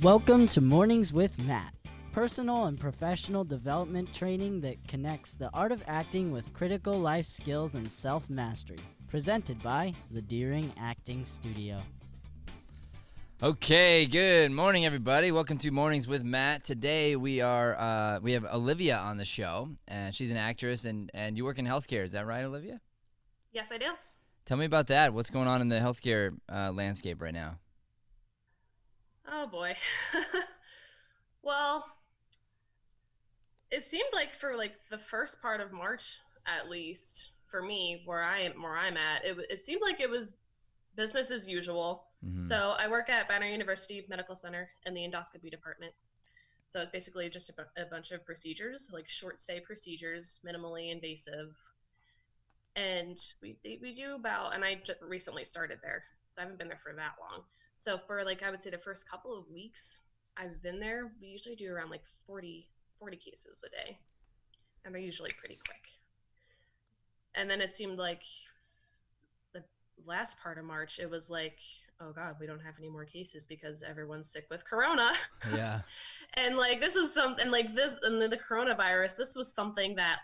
Welcome to Mornings with Matt, personal and professional development training that connects the art of acting with critical life skills and self-mastery. Presented by the Deering Acting Studio. Okay, good morning, everybody. Welcome to Mornings with Matt. Today we have Olivia on the show, and she's an actress, and you work in healthcare. Is that right, Olivia? Yes, I do. Tell me about that. What's going on in the healthcare landscape right now? Oh boy. Well, it seemed like for the first part of March, at least for me, where I'm at, it seemed like it was business as usual. Mm-hmm. So I work at Banner University Medical Center in the endoscopy department. So it's basically just a bunch of procedures, like short stay procedures, minimally invasive. And we do about, and I recently started there, so I haven't been there for that long. So for I would say the first couple of weeks I've been there, we usually do around 40 cases a day, and they're usually pretty quick. And then it seemed like the last part of March, it was like, oh God, we don't have any more cases because everyone's sick with Corona. Yeah. And this is something this, and then the coronavirus, this was something that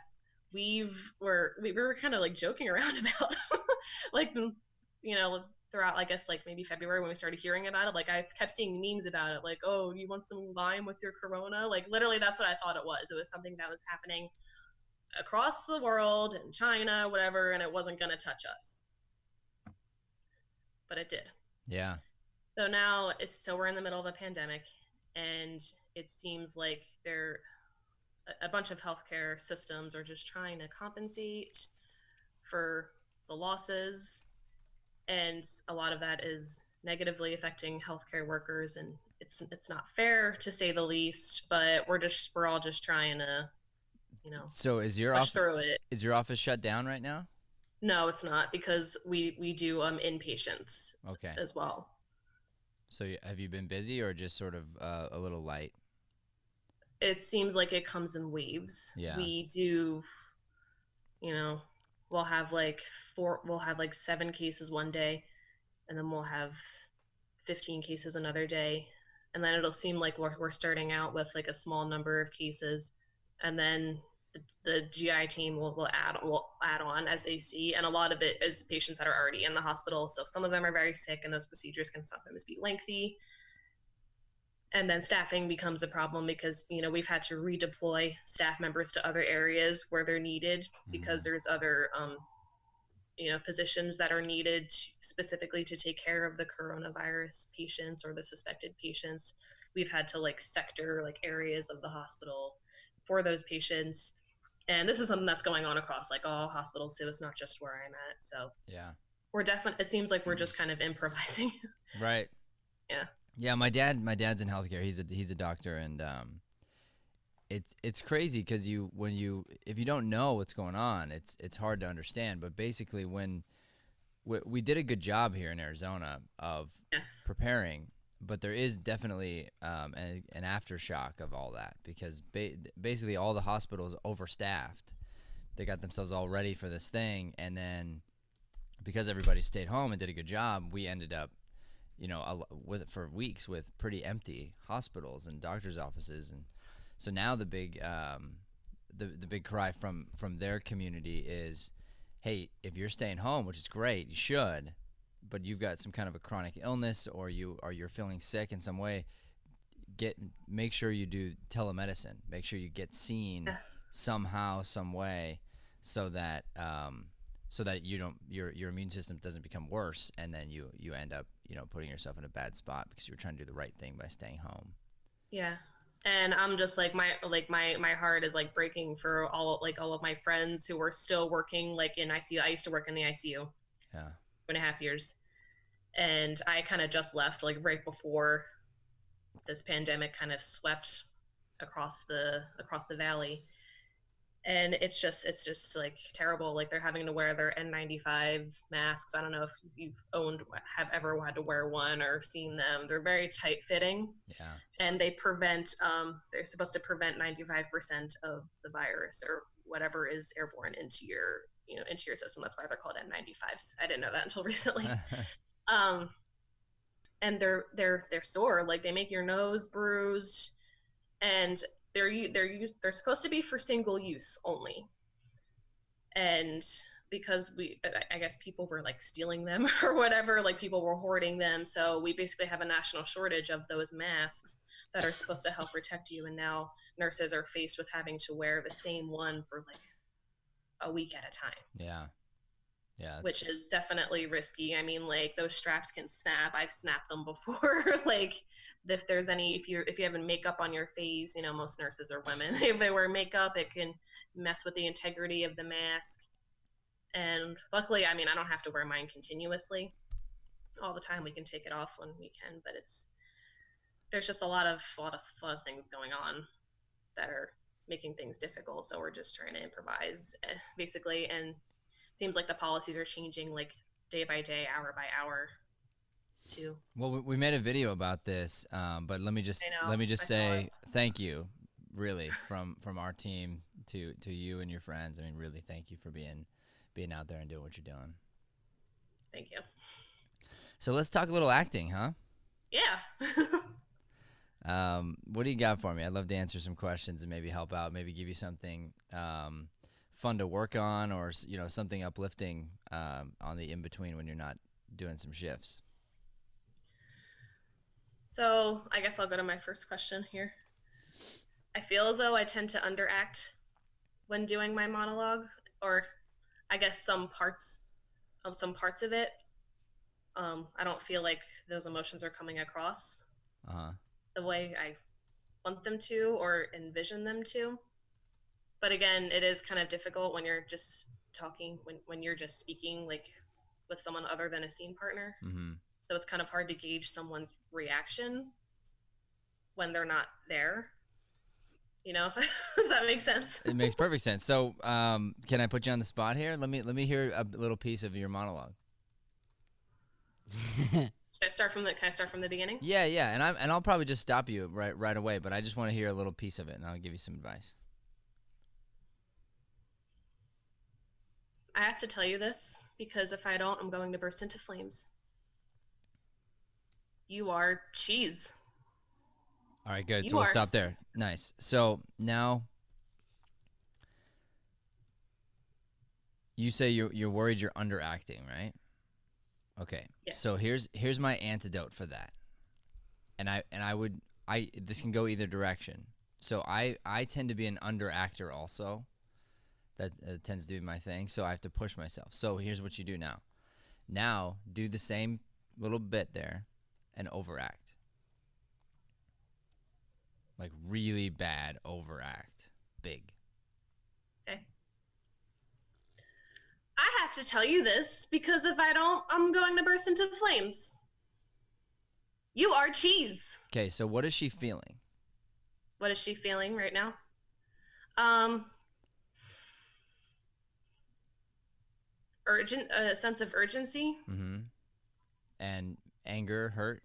we were kind of joking around about, throughout, I guess, maybe February when we started hearing about it. I kept seeing memes about it, oh, you want some lime with your Corona? Literally, that's what I thought it was. It was something that was happening across the world, in China, whatever, and it wasn't going to touch us. But it did. Yeah. So now we're in the middle of a pandemic, and it seems like a bunch of healthcare systems are just trying to compensate for the losses, and a lot of that is negatively affecting healthcare workers, and it's not fair, to say the least. But we're all just trying to, So is your push through it. Is your office shut down right now? No, it's not, because we do inpatients as well. So have you been busy or just sort of a little light? It seems like it comes in waves. Yeah. We do, we'll have we'll have 7 cases one day, and then we'll have 15 cases another day. And then it'll seem like we're starting out with a small number of cases, and then the GI team will add on as they see. And a lot of it is patients that are already in the hospital. So some of them are very sick, and those procedures can sometimes be lengthy. And then staffing becomes a problem because, we've had to redeploy staff members to other areas where they're needed, because there's other, positions that are needed specifically to take care of the coronavirus patients or the suspected patients. We've had to sector areas of the hospital for those patients. And this is something that's going on across all hospitals too. It's not just where I'm at. So yeah, it seems like we're just kind of improvising. Right. Yeah. Yeah, my dad's in healthcare. He's a doctor, and it's crazy because if you don't know what's going on, it's hard to understand. But basically, when we did a good job here in Arizona of preparing, but there is definitely an aftershock of all that, because basically all the hospitals overstaffed. They got themselves all ready for this thing, and then because everybody stayed home and did a good job, we ended up for weeks with pretty empty hospitals and doctors' offices. And so now the big cry from their community is, hey, if you're staying home, which is great, you should, but you've got some kind of a chronic illness, or you're feeling sick in some way, make sure you do telemedicine. Make sure you get seen somehow, some way, so that your immune system doesn't become worse, and then you end up putting yourself in a bad spot because you were trying to do the right thing by staying home. Yeah. And I'm just my heart is breaking for all of my friends who are still working in ICU. I used to work in the ICU. Yeah. 2.5 years. And I kind of just left right before this pandemic kind of swept across the valley. And it's just terrible. They're having to wear their N95 masks. I don't know if have ever had to wear one or seen them. They're very tight fitting. Yeah. And they're supposed to prevent 95% of the virus or whatever is airborne into your system. That's why they're called N95s. I didn't know that until recently. and they're sore. Like they make your nose bruised, and they're supposed to be for single use only. And because I guess people were like stealing them or whatever, like people were hoarding them, so we basically have a national shortage of those masks that are supposed to help protect you, and now nurses are faced with having to wear the same one for like a week at a time. Yeah, which is definitely risky. I mean, like those straps can snap. I've snapped them before. Like if you have makeup on your face, you know, most nurses are women. If they wear makeup, it can mess with the integrity of the mask. And luckily, I mean, I don't have to wear mine continuously all the time. We can take it off when we can, but there's just a lot of things going on that are making things difficult. So we're just trying to improvise, basically, and seems like the policies are changing like day by day, hour by hour too. Well, we made a video about this, but let me just say thank you, really, from our team to you and your friends. I mean, really, thank you for being out there and doing what you're doing. Thank you. So let's talk a little acting, huh? Yeah. What do you got for me? I'd love to answer some questions and maybe help out, maybe give you something fun to work on, or something uplifting on the in-between when you're not doing some shifts. So I guess I'll go to my first question here. I feel as though I tend to underact when doing my monologue, or I guess some parts of it. I don't feel like those emotions are coming across the way I want them to or envision them to. But again, it is kind of difficult when you're just talking, when you're just speaking like with someone other than a scene partner. Mm-hmm. So it's kind of hard to gauge someone's reaction when they're not there. You know, does that make sense? It makes perfect sense. So can I put you on the spot here? Let me hear a little piece of your monologue. Can I start from the beginning? Yeah, and I'll probably just stop you right away, but I just want to hear a little piece of it, and I'll give you some advice. I have to tell you this because if I don't, I'm going to burst into flames. You are cheese. All right, good. So we'll stop there. Nice. So now you say you're worried you're underacting, right? Okay. Yeah. So here's my antidote for that. And this can go either direction. So I tend to be an underactor also. That tends to be my thing. So I have to push myself. So here's what you do now. Now do the same little bit there and overact. Like really bad overact. Big. Okay. I have to tell you this because if I don't, I'm going to burst into flames. You are cheese. Okay, so what is she feeling? What is she feeling right now? A sense of urgency. Mm-hmm. And anger, hurt?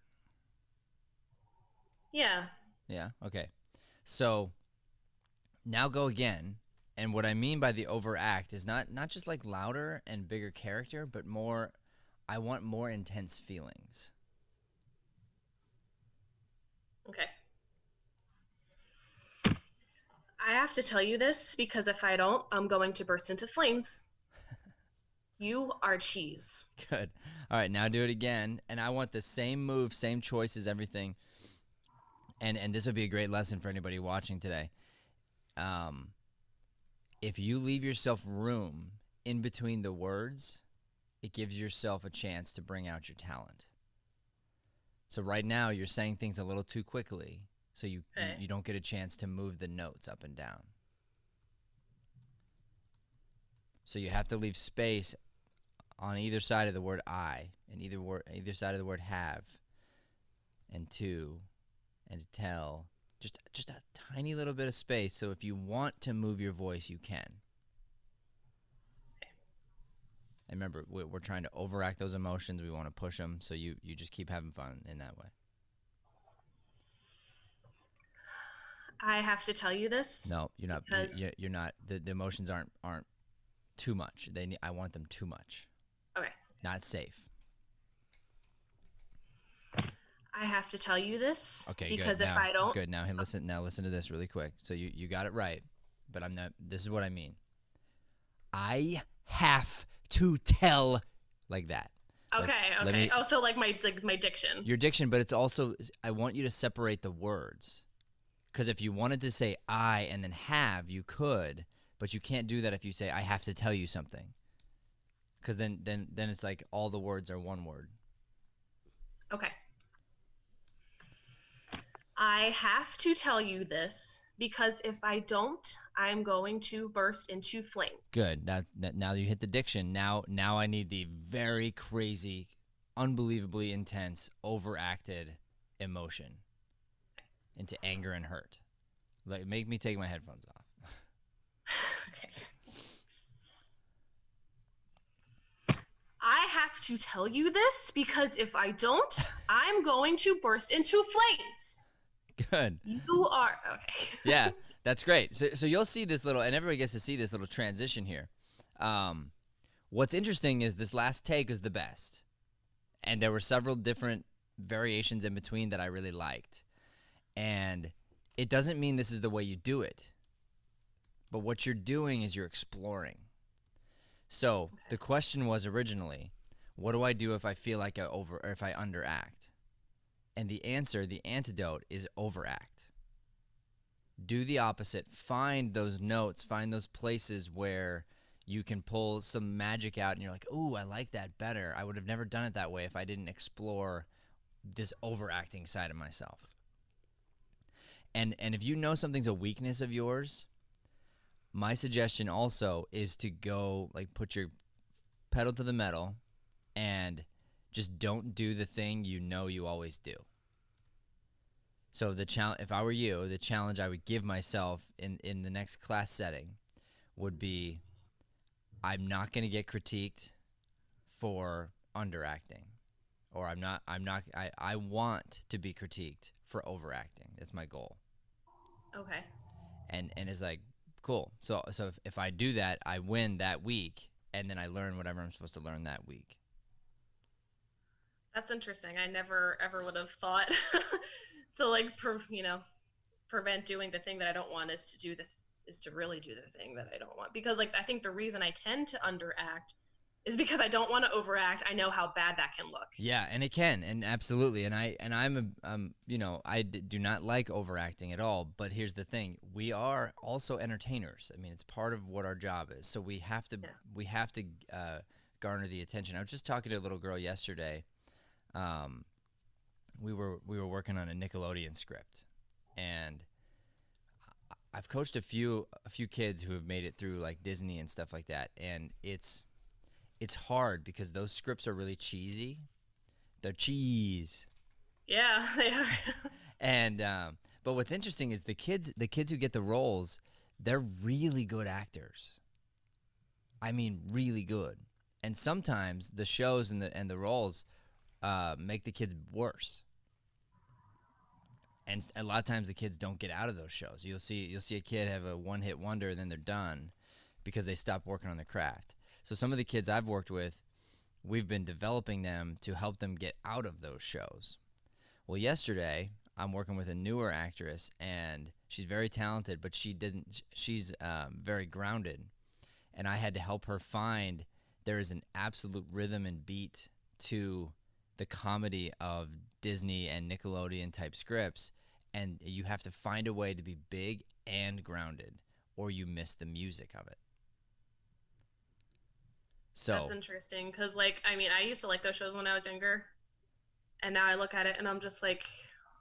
Yeah. Yeah, okay. So now go again. And what I mean by the overact is not just like louder and bigger character, but more, I want more intense feelings. Okay. I have to tell you this because if I don't, I'm going to burst into flames. You are cheese. Good. All right, now do it again. And I want the same move, same choices, everything. And this would be a great lesson for anybody watching today. If you leave yourself room in between the words, it gives yourself a chance to bring out your talent. So right now you're saying things a little too quickly, so you don't get a chance to move the notes up and down. So you have to leave space on either side of the word I, and either side of the word have, and to, and to tell. Just a tiny little bit of space, so if you want to move your voice, you can. And remember, we're trying to overact those emotions. We want to push them, so you just keep having fun in that way. I have to tell you this. No, you're not. You're not. The emotions aren't too much. I want them too much. Okay. Not safe. have to tell you this Okay, because good. if Now, I don't, good. Now, listen to this really quick. So you got it right, but I'm not. This is what I mean. I have to tell like that. okay, Let okay. me, Oh, so like my diction. your diction, but it's also, I want you to separate the words. Because if you wanted to say I and then have, you could, but you can't do that if you say I have to tell you something. Because then it's like all the words are one word. Okay. I have to tell you this because if I don't, I'm going to burst into flames. Good. Now you hit the diction. Now I need the very crazy, unbelievably intense, overacted emotion into anger and hurt. Like, make me take my headphones off. Okay. I have to tell you this because if I don't, I'm going to burst into flames. Good. You are okay. Yeah, that's great. So you'll see this little, and everybody gets to see this little transition here. What's interesting is this last take is the best, and there were several different variations in between that I really liked. And it doesn't mean this is the way you do it, but what you're doing is you're exploring. So the question was originally, what do I do if I feel like or if I underact? And the answer, the antidote, is overact. Do the opposite. Find those notes. Find those places where you can pull some magic out and you're like, ooh, I like that better. I would have never done it that way if I didn't explore this overacting side of myself. And if you know something's a weakness of yours, my suggestion also is to go, like, put your pedal to the metal and just don't do the thing you know you always do. So the challenge, if I were you, the challenge I would give myself in the next class setting would be, I'm not going to get critiqued for underacting, or I want to be critiqued for overacting. That's my goal. Okay. And it's like, cool. So if I do that, I win that week, and then I learn whatever I'm supposed to learn that week. That's interesting. I never ever would have thought to like prevent doing the thing that I don't want is to really do the thing that I don't want. Because like I think the reason I tend to underact is because I don't want to overact. I know how bad that can look. Yeah, and it can, and absolutely. And I do not like overacting at all. But here's the thing: we are also entertainers. I mean, it's part of what our job is. So we have to garner the attention. I was just talking to a little girl yesterday. We were working on a Nickelodeon script, and I've coached a few kids who have made it through like Disney and stuff like that, and it's hard because those scripts are really cheesy. They're cheese. Yeah, they are. And but what's interesting is the kids who get the roles, they're really good actors. I mean, really good. And sometimes the shows and the roles make the kids worse. And a lot of times the kids don't get out of those shows. You'll see a kid have a one-hit wonder and then they're done because they stop working on their craft. So some of the kids I've worked with, we've been developing them to help them get out of those shows. Well, yesterday I'm working with a newer actress, and she's very talented, but she's very grounded, and I had to help her find there is an absolute rhythm and beat to the comedy of Disney and Nickelodeon type scripts, and you have to find a way to be big and grounded, or you miss the music of it. So that's interesting because, like, I mean, I used to like those shows when I was younger, and now I look at it and I'm just like,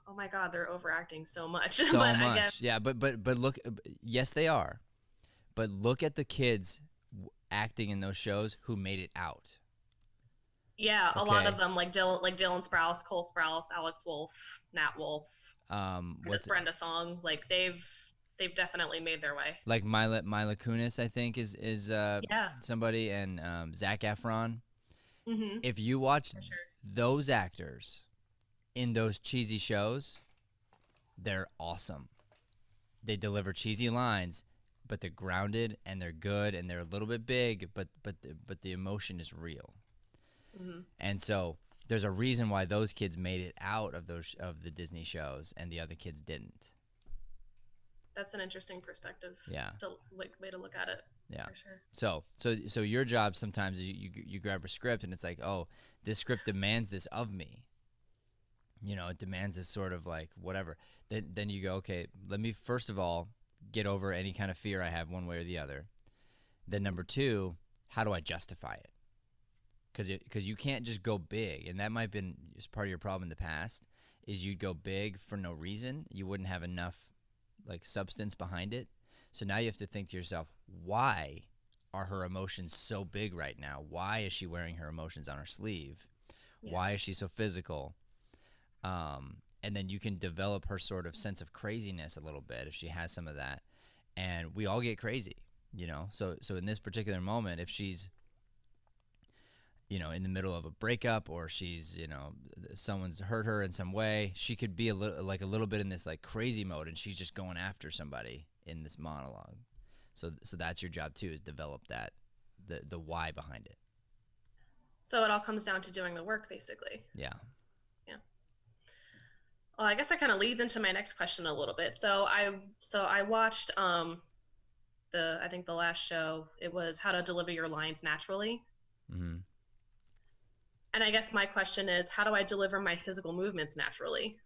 oh my God, they're overacting so much. So but much, I guess... yeah. But look, yes, they are. But look at the kids acting in those shows who made it out. Yeah, a lot of them, like Dylan Sprouse, Cole Sprouse, Alex Wolf, Nat Wolf, what's Brenda Song, like they've definitely made their way. Like Mila Kunis, I think is somebody, and Zac Efron. Mm-hmm. If you watch those actors in those cheesy shows, they're awesome. They deliver cheesy lines, but they're grounded and they're good and they're a little bit big, but the emotion is real. Mm-hmm. And so there's a reason why those kids made it out of the Disney shows and the other kids didn't. That's an interesting perspective. Yeah. Way to look at it. Yeah. For sure. So your job sometimes is you grab a script and it's like, oh, this script demands this of me. You know, it demands this sort of like whatever. Then you go, okay, let me first of all get over any kind of fear I have one way or the other. Then number two, how do I justify it? Because you can't just go big, and that might have been part of your problem in the past, is you'd go big for no reason. You wouldn't have enough like substance behind it. So now you have to think to yourself, why are her emotions so big right now? Why is she wearing her emotions on her sleeve? Yeah. Why is she so physical? And then you can develop her sort of sense of craziness a little bit if she has some of that. And we all get crazy, you know? So in this particular moment, if she's, you know, in the middle of a breakup, or she's, you know, someone's hurt her in some way, she could be a little bit in this like crazy mode, and she's just going after somebody in this monologue. So that's your job too, is develop that, the why behind it. So it all comes down to doing the work, basically. Yeah. Yeah. Well, I guess that kind of leads into my next question a little bit. So I watched I think the last show, it was How to Deliver Your Lines Naturally. Mm-hmm. And I guess my question is, how do I deliver my physical movements naturally?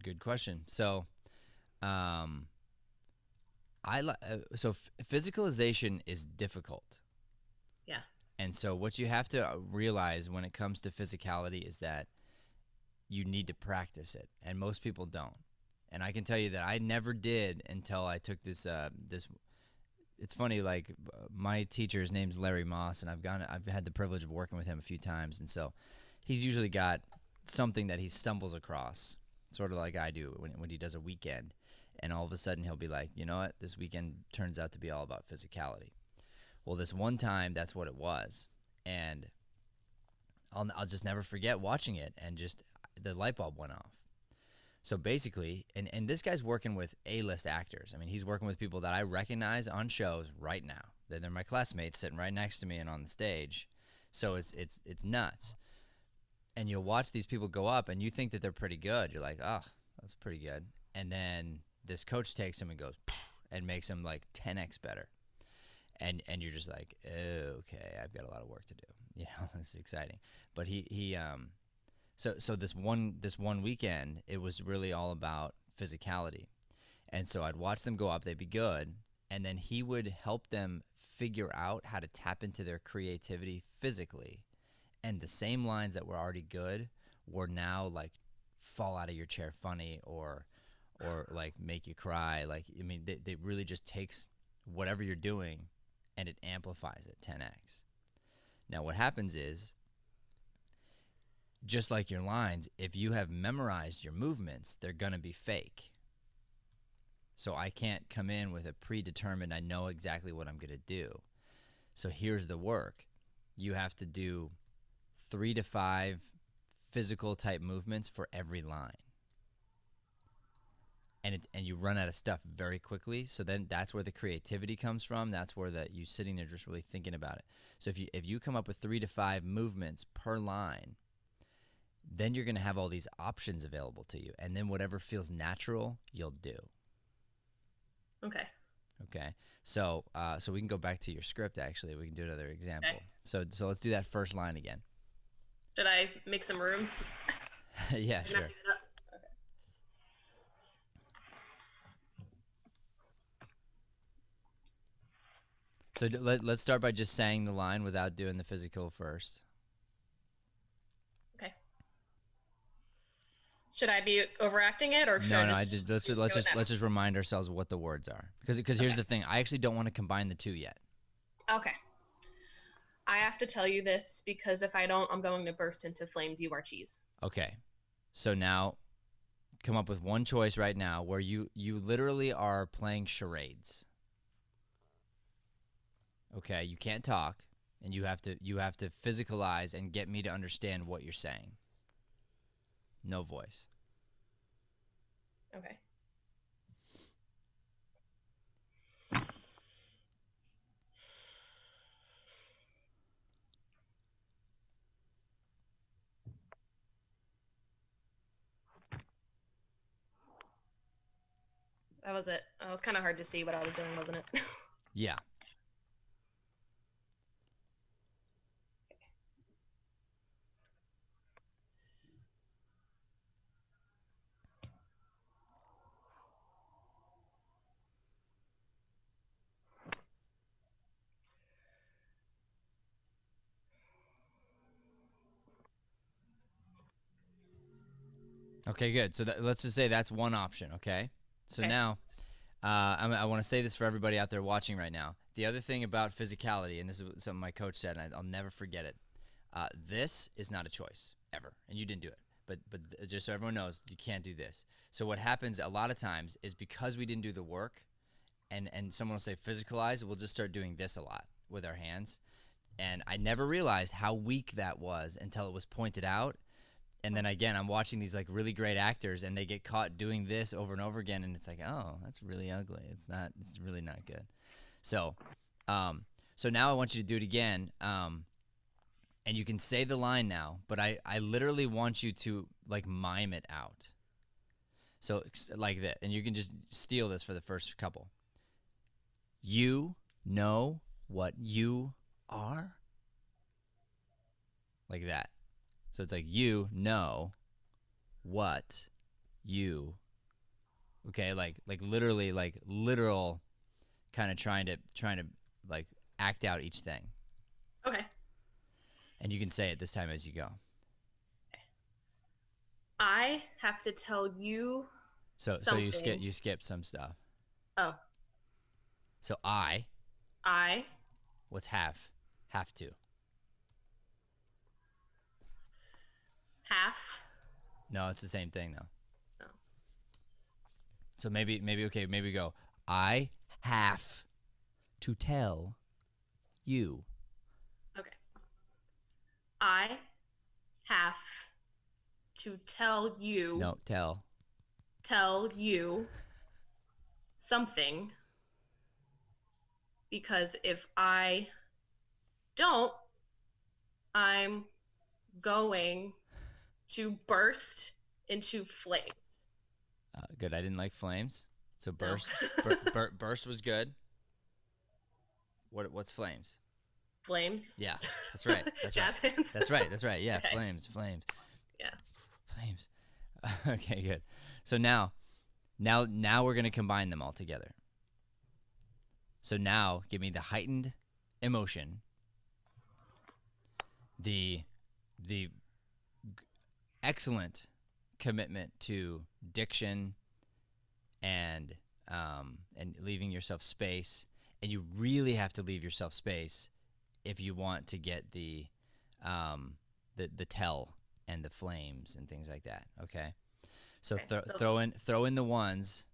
Good question. So, physicalization is difficult. Yeah. And so what you have to realize when it comes to physicality is that you need to practice it, and most people don't. And I can tell you that I never did until I took this it's funny, like my teacher's name's Larry Moss, and I've had the privilege of working with him a few times, and so he's usually got something that he stumbles across, sort of like I do when he does a weekend, and all of a sudden he'll be like, you know what, this weekend turns out to be all about physicality. Well, this one time, that's what it was, and I'll just never forget watching it, and just the light bulb went off. So basically, and this guy's working with A-list actors. I mean, he's working with people that I recognize on shows right now. They're my classmates sitting right next to me and on the stage. So it's nuts. And you'll watch these people go up, and you think that they're pretty good. You're like, oh, that's pretty good. And then this coach takes him and goes, and makes him like 10x better. And you're just like, okay, I've got a lot of work to do. You know, it's exciting. But So this one weekend, it was really all about physicality. And so I'd watch them go up, they'd be good, and then he would help them figure out how to tap into their creativity physically. And the same lines that were already good were now like fall out of your chair funny, or like make you cry. Like, I mean, they really just takes whatever you're doing and it amplifies it 10x. Now what happens is, just like your lines, if you have memorized your movements, they're going to be fake. So I can't come in with a predetermined, I know exactly what I'm going to do. So here's the work. You have to do 3 to 5 physical type movements for every line. And you run out of stuff very quickly. So then that's where the creativity comes from. That's where you sitting there just really thinking about it. So if you come up with 3 to 5 movements per line, then you're going to have all these options available to you. And then whatever feels natural, you'll do. Okay. So we can go back to your script, actually. We can do another example. Okay. So let's do that first line again. Should I make some room? Yeah, sure. Okay. So let's start by just saying the line without doing the physical first. Should I be overacting it, or should let's just remind ourselves what the words are, because here's the thing, I actually don't want to combine the two yet. Okay. I have to tell you this because if I don't, I'm going to burst into flames. You are cheese. Okay. So now, come up with one choice right now where you literally are playing charades. Okay, you can't talk, and you have to physicalize and get me to understand what you're saying. No voice. Okay. That was it. It was kind of hard to see what I was doing, wasn't it? Yeah. Okay, good. So let's just say that's one option, okay? So Okay. now, I want to say this for everybody out there watching right now. The other thing about physicality, and this is something my coach said, and I'll never forget it. This is not a choice ever, and you didn't do it. But just so everyone knows, you can't do this. So what happens a lot of times is because we didn't do the work, and someone will say physicalize, we'll just start doing this a lot with our hands. And I never realized how weak that was until it was pointed out. And then again, I'm watching these like really great actors, and they get caught doing this over and over again, and it's like, oh, that's really ugly. It's really not good. So, so now I want you to do it again, and you can say the line now, but I literally want you to like mime it out. So like that, and you can just steal this for the first couple. You know what you are? Like that. So it's like, you know what you, okay, like literally, like literal, kind of trying to like act out each thing. Okay. And you can say it this time as you go. I have to tell you So something. you skip some stuff. Oh. So I. What's have to? Half. No, it's the same thing though. Oh. So maybe go. I have to tell you. Okay. I have to tell you. No, Tell you something, because if I don't, I'm going to burst into flames. Good. I didn't like flames. So burst. No. Burst was good. What's flames? Flames. Yeah, that's right. That's Jazz right. hands. That's right. Yeah, Okay. flames. Yeah. Flames. Okay, good. So now we're gonna combine them all together. So now, give me the heightened emotion, the excellent commitment to diction and leaving yourself space, and you really have to leave yourself space if you want to get the tell and the flames and things like that. Okay, so throw in the ones,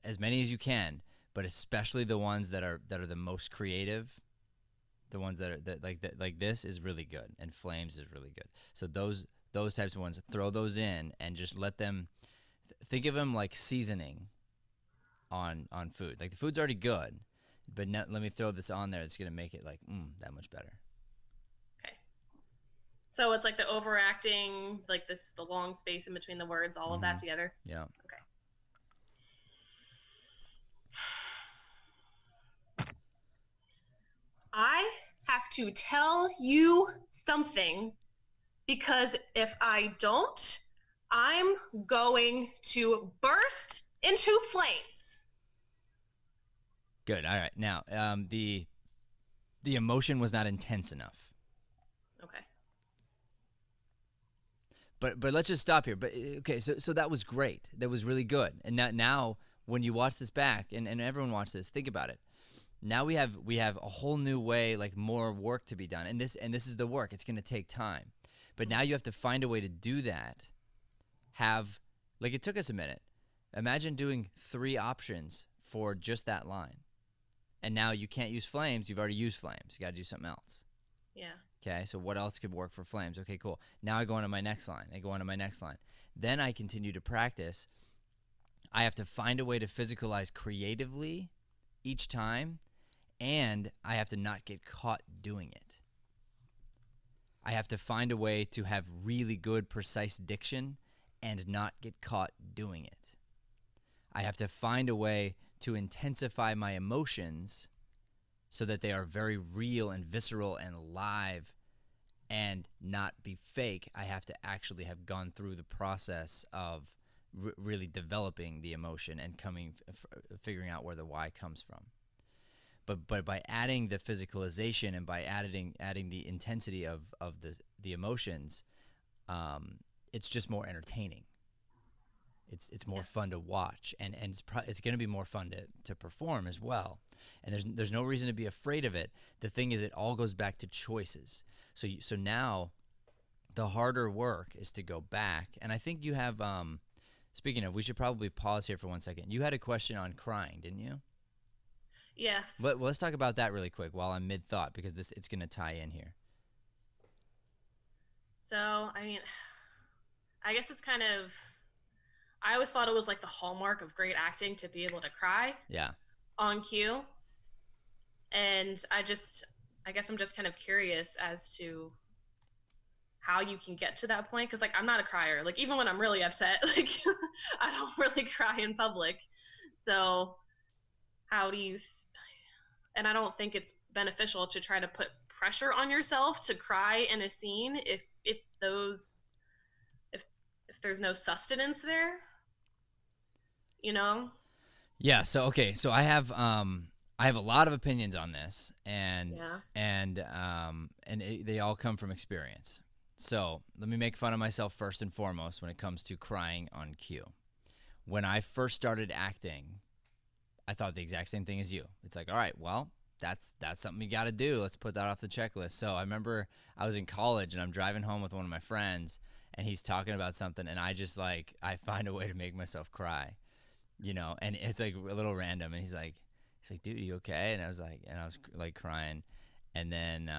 as many as you can, but especially the ones that are the most creative. The ones that are like this is really good, and flames is really good. So those types of ones, throw those in and just let them. Think of them like seasoning on food. Like the food's already good, but let me throw this on there. It's gonna make it like that much better. Okay. So it's like the overacting, like the long space in between the words, all of that together. Yeah. Okay. I have to tell you something, because if I don't, I'm going to burst into flames. Good. All right. Now, the emotion was not intense enough. Okay. But let's just stop here. But okay, so that was great. That was really good. And now when you watch this back, and everyone watch this, think about it. Now we have a whole new way, like more work to be done. And this is the work. It's going to take time. But now you have to find a way to do that. Like it took us a minute. Imagine doing 3 options for just that line. And now you can't use flames. You've already used flames. You got to do something else. Yeah. Okay, so what else could work for flames? Okay, cool. Now I go on to my next line. Then I continue to practice. I have to find a way to physicalize creatively each time, and I have to not get caught doing it. I have to find a way to have really good, precise diction and not get caught doing it. I have to find a way to intensify my emotions so that they are very real and visceral and live and not be fake. I have to actually have gone through the process of really developing the emotion and figuring out where the why comes from. But by adding the physicalization and by adding the intensity of the emotions, it's just more entertaining. It's more fun to watch, and it's going to be more fun to perform as well. And there's no reason to be afraid of it. The thing is, it all goes back to choices. So now, the harder work is to go back. And I think you have. Speaking of, we should probably pause here for 1 second. You had a question on crying, didn't you? Yes. Let's talk about that really quick while I'm mid-thought, because it's going to tie in here. So, I mean, I guess it's kind of, I always thought it was like the hallmark of great acting to be able to cry on cue. And I guess I'm just kind of curious as to how you can get to that point. Cause like, I'm not a crier. Like even when I'm really upset, like I don't really cry in public. So how do you, and I don't think it's beneficial to try to put pressure on yourself to cry in a scene if there's no sustenance there, you know? Yeah. So okay. So I have a lot of opinions on this, and they all come from experience. So let me make fun of myself first and foremost when it comes to crying on cue. When I first started acting, I thought the exact same thing as you. It's like, all right, well, that's something you got to do. Let's put that off the checklist. So I remember I was in college and I'm driving home with one of my friends, and he's talking about something, and I just I find a way to make myself cry, you know, and it's like a little random. And he's like, dude, are you okay? And I was like crying. And then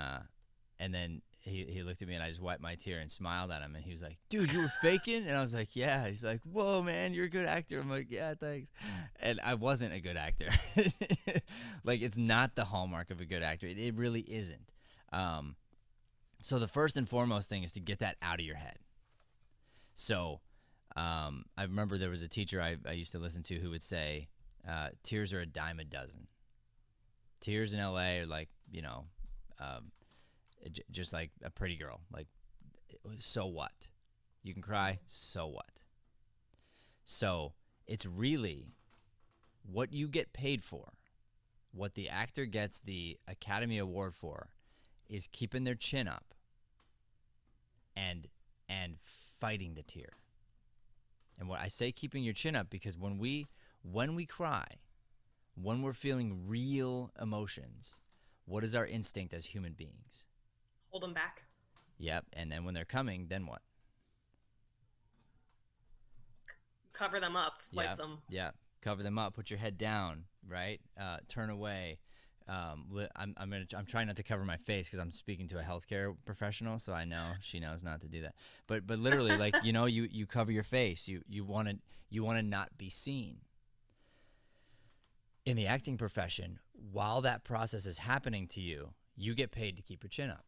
he looked at me, and I just wiped my tear and smiled at him. And he was like, dude, you were faking? And I was like, yeah. He's like, whoa, man, you're a good actor. I'm like, yeah, thanks. And I wasn't a good actor. Like, it's not the hallmark of a good actor. It really isn't. So the first and foremost thing is to get that out of your head. So I remember there was a teacher I used to listen to who would say, tears are a dime a dozen. Tears in LA are like, you know, just like a pretty girl. Like, so what? You can cry, so what? So it's really what you get paid for, what the actor gets the Academy Award for, is keeping their chin up and fighting the tear. And what I say keeping your chin up, because when we cry, when we're feeling real emotions, what is our instinct as human beings? Hold them back. Yep. And then when they're coming, then what? Cover them up. Wipe them. Yeah. Cover them up. Put your head down. Right. Turn away. I'm trying not to cover my face because I'm speaking to a healthcare professional, so I know she knows not to do that. But literally, like, you know, you cover your face. You want to not be seen. In the acting profession, while that process is happening to you, you get paid to keep your chin up.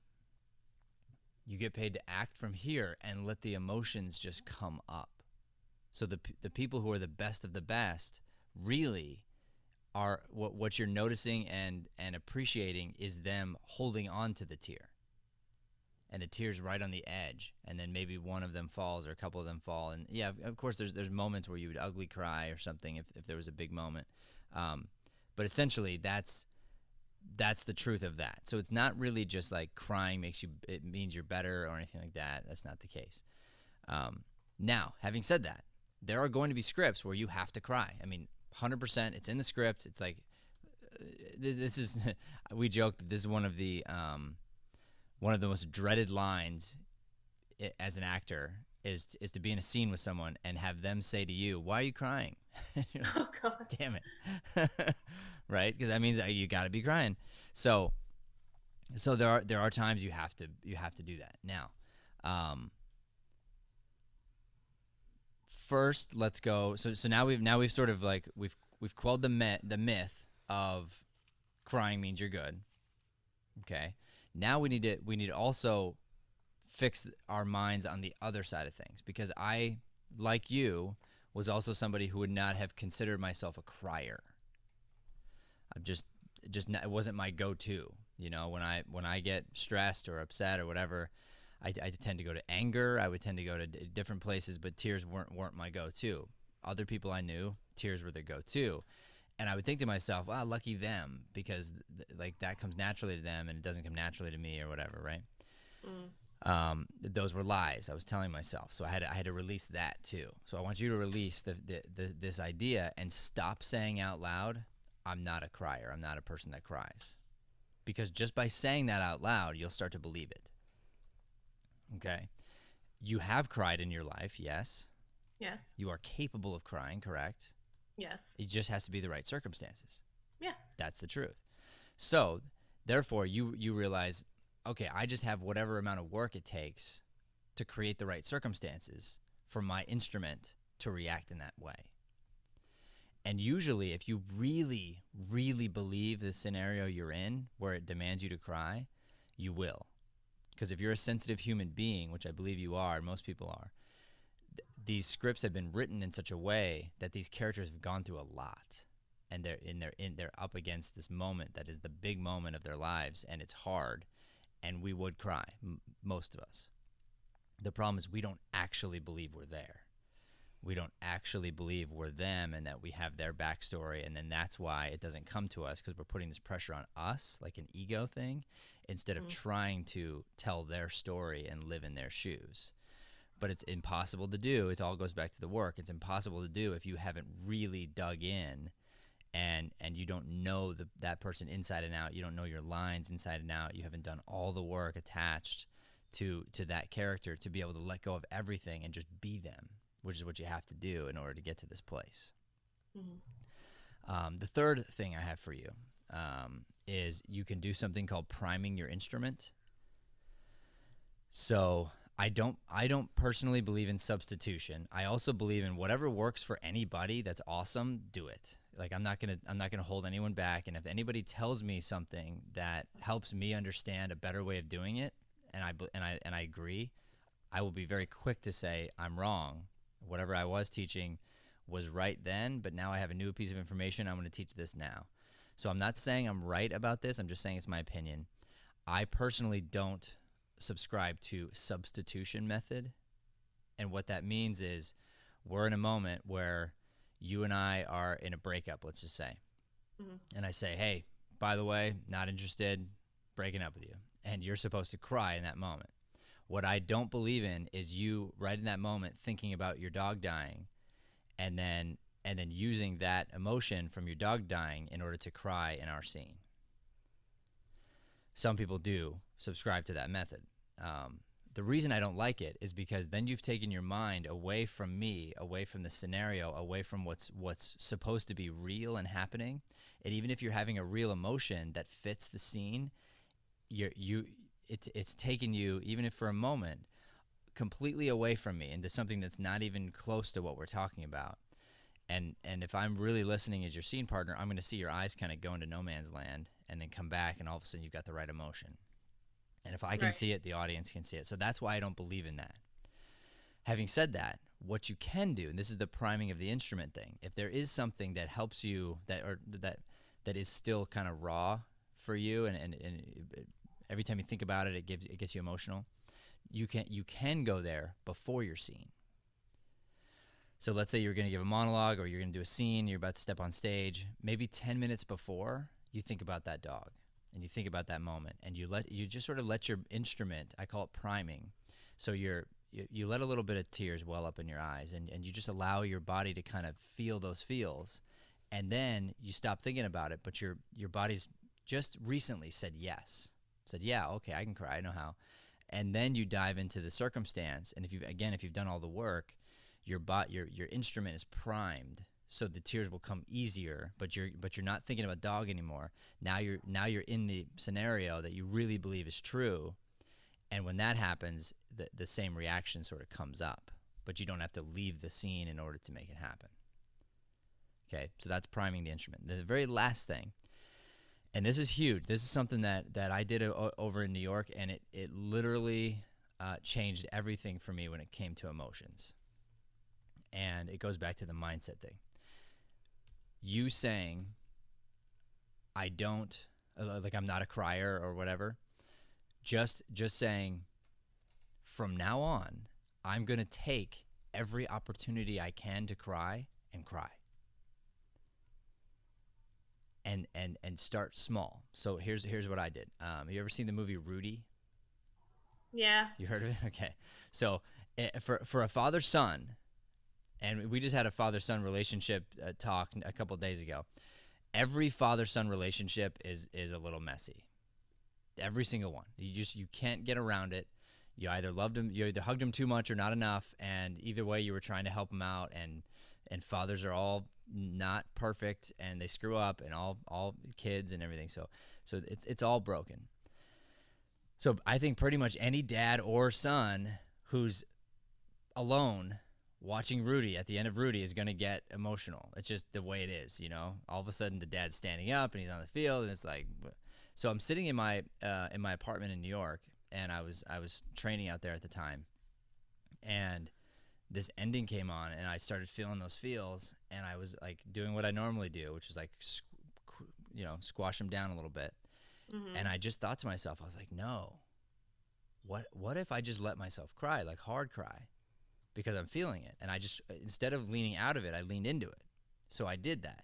You get paid to act from here and let the emotions just come up. So the people who are the best of the best really are what you're noticing and appreciating is them holding on to the tear. And the tear's right on the edge, and then maybe one of them falls or a couple of them fall. And yeah, of course there's moments where you would ugly cry or something if there was a big moment. But essentially that's the truth of that. So it's not really just like crying it means you're better or anything like that. That's not the case. Now, having said that, there are going to be scripts where you have to cry. I mean, 100%, it's in the script. It's like, this is, we joke that this is one of the most dreaded lines as an actor is to be in a scene with someone and have them say to you, why are you crying? Like, oh God, damn it. Right? Because that means that you got to be crying. So there are times you have to do that. Now, first, let's go. So now we've sort of like we've quelled the myth of crying means you're good. Okay. Now we need to also fix our minds on the other side of things, because I, like you, was also somebody who would not have considered myself a crier. I'm just not, it wasn't my go-to. You know, when I get stressed or upset or whatever, I tend to go to anger. I would tend to go to different places, but tears weren't my go-to. Other people I knew, tears were their go-to. And I would think to myself, wow, lucky them, because like that comes naturally to them and it doesn't come naturally to me or whatever, right? Those were lies I was telling myself. So I had to release that too. So I want you to release this idea and stop saying out loud, I'm not a crier. I'm not a person that cries. Because just by saying that out loud, you'll start to believe it. Okay? You have cried in your life, yes. Yes. You are capable of crying, correct? Yes. It just has to be the right circumstances. Yes. That's the truth. So, therefore, you realize, okay, I just have whatever amount of work it takes to create the right circumstances for my instrument to react in that way. And usually, if you really, really believe the scenario you're in where it demands you to cry, you will. Because if you're a sensitive human being, which I believe you are, and most people are, these scripts have been written in such a way that these characters have gone through a lot. And they're up against this moment that is the big moment of their lives, and it's hard. And we would cry, most of us. The problem is we don't actually believe we're there. We don't actually believe we're them and that we have their backstory, and then that's why it doesn't come to us, because we're putting this pressure on us, like an ego thing, instead of trying to tell their story and live in their shoes. But it's impossible to do. It all goes back to the work. It's impossible to do if you haven't really dug in and you don't know that person inside and out. You don't know your lines inside and out. You haven't done all the work attached to that character to be able to let go of everything and just be them, which is what you have to do in order to get to this place. The third thing I have for you is you can do something called priming your instrument. So I don't personally believe in substitution. I also believe in whatever works for anybody that's awesome, do it. Like I'm not gonna hold anyone back. And if anybody tells me something that helps me understand a better way of doing it, and I agree, I will be very quick to say I'm wrong. Whatever I was teaching was right then, but now I have a new piece of information. I'm going to teach this now. So I'm not saying I'm right about this. I'm just saying it's my opinion. I personally don't subscribe to substitution method. And what that means is we're in a moment where you and I are in a breakup, let's just say. And I say, hey, by the way, not interested, breaking up with you. And you're supposed to cry in that moment. What I don't believe in is you right in that moment thinking about your dog dying and then using that emotion from your dog dying in order to cry in our scene. Some people do subscribe to that method. The reason I don't like it is because then you've taken your mind away from me, away from the scenario, away from what's supposed to be real and happening. And even if you're having a real emotion that fits the scene, it's taken you, even if for a moment, completely away from me into something that's not even close to what we're talking about. And if I'm really listening as your scene partner, I'm going to see your eyes kind of go into no man's land and then come back, and all of a sudden you've got the right emotion. And if I can see it, the audience can see it. So that's why I don't believe in that. Having said that, what you can do, and this is the priming of the instrument thing, if there is something that helps you that is still kind of raw for you, and every time you think about it, it gets you emotional, you can go there before your scene. So let's say you're going to give a monologue or you're going to do a scene, you're about to step on stage, maybe 10 minutes before you think about that dog. And you think about that moment, and you just sort of let your instrument, I call it priming. So you let a little bit of tears well up in your eyes, and you just allow your body to kind of feel those feels, and then you stop thinking about it, but your body's just recently said yes, said yeah, okay, I can cry, I know how, and then you dive into the circumstance, and if you've done all the work, your instrument is primed. So the tears will come easier, but you're not thinking about dog anymore. Now you're in the scenario that you really believe is true, and when that happens, the same reaction sort of comes up, but you don't have to leave the scene in order to make it happen. Okay, so that's priming the instrument. The very last thing, and this is huge. This is something that I did over in New York, and it literally changed everything for me when it came to emotions. And it goes back to the mindset thing. You saying, I don't, like I'm not a crier or whatever, just saying, from now on, I'm going to take every opportunity I can to cry and cry. And start small. So here's what I did. You ever seen the movie Rudy? Yeah. You heard of it? Okay. So for a father-son, and we just had a father-son relationship talk a couple days ago. Every father-son relationship is a little messy. Every single one. You can't get around it. You either loved him, you either hugged him too much or not enough, and either way you were trying to help him out. And fathers are all not perfect, and they screw up, and all kids and everything. So it's all broken. So I think pretty much any dad or son who's alone watching Rudy at the end of Rudy is going to get emotional. It's just the way it is, you know. All of a sudden the dad's standing up and he's on the field, and it's like, so I'm sitting in my apartment in New York, and I was training out there at the time, and this ending came on, and I started feeling those feels, and I was like doing what I normally do, which is like squash them down a little bit. Mm-hmm. And I just thought to myself, I was like, no, what if I just let myself cry, like hard cry, because I'm feeling it. And I just, instead of leaning out of it, I leaned into it. So I did that.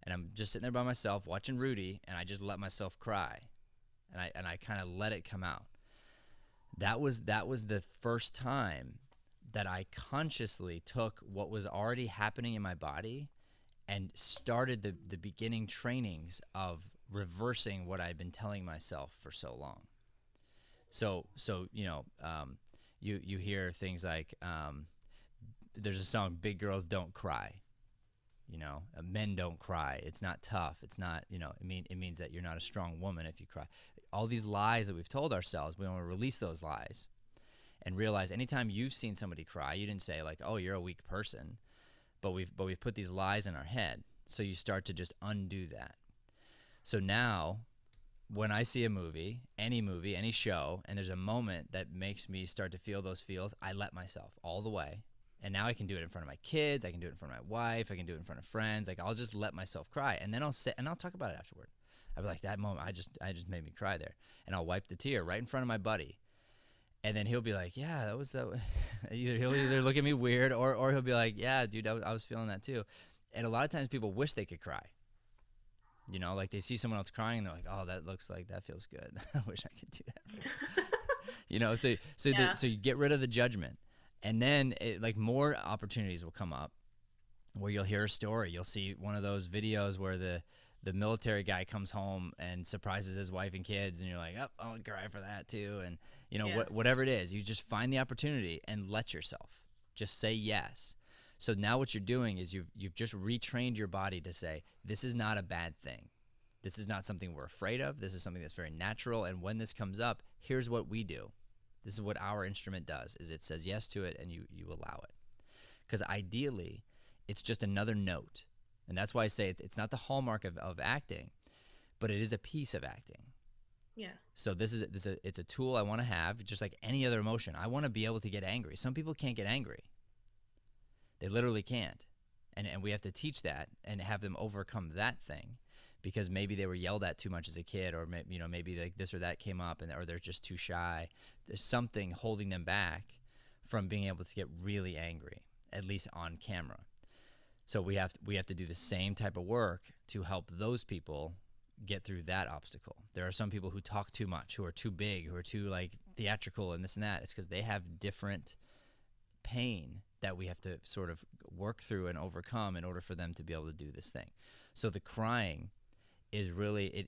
And I'm just sitting there by myself watching Rudy, and I just let myself cry. And I kind of let it come out. That was the first time that I consciously took what was already happening in my body and started the beginning trainings of reversing what I'd been telling myself for so long. So you hear things like, there's a song, Big Girls Don't Cry. Men don't cry. It's not tough. It's not, it means that you're not a strong woman if you cry. All these lies that we've told ourselves, we want to release those lies and realize anytime you've seen somebody cry, you didn't say like, oh, you're a weak person, but we've put these lies in our head. So you start to just undo that. So now when I see a movie, any show, and there's a moment that makes me start to feel those feels, I let myself all the way. And now I can do it in front of my kids. I can do it in front of my wife. I can do it in front of friends. Like, I'll just let myself cry. And then I'll sit and I'll talk about it afterward. I'll be like, that moment, I just made me cry there. And I'll wipe the tear right in front of my buddy. And then he'll be like, yeah, that was he'll either look at me weird or he'll be like, yeah, dude, I was feeling that too. And a lot of times people wish they could cry. Like they see someone else crying and they're like, oh, that looks like that feels good. I wish I could do that. So you get rid of the judgment. And then more opportunities will come up where you'll hear a story. You'll see one of those videos where the military guy comes home and surprises his wife and kids, and you're like, oh, I'll cry for that too. And whatever it is, you just find the opportunity and let yourself just say yes. So now what you're doing is you've just retrained your body to say, this is not a bad thing. This is not something we're afraid of. This is something that's very natural. And when this comes up, here's what we do. This is what our instrument does, is it says yes to it and you allow it. Because ideally, it's just another note. And that's why I say it's not the hallmark of acting, but it is a piece of acting. Yeah. So it's a tool I want to have, just like any other emotion. I want to be able to get angry. Some people can't get angry. They literally can't. And we have to teach that and have them overcome that thing. Because maybe they were yelled at too much as a kid, or maybe like this or that came up, or they're just too shy. There's something holding them back from being able to get really angry, at least on camera. So we have to do the same type of work to help those people get through that obstacle. There are some people who talk too much, who are too big, who are too like theatrical and this and that. It's because they have different pain that we have to sort of work through and overcome in order for them to be able to do this thing. So the crying is really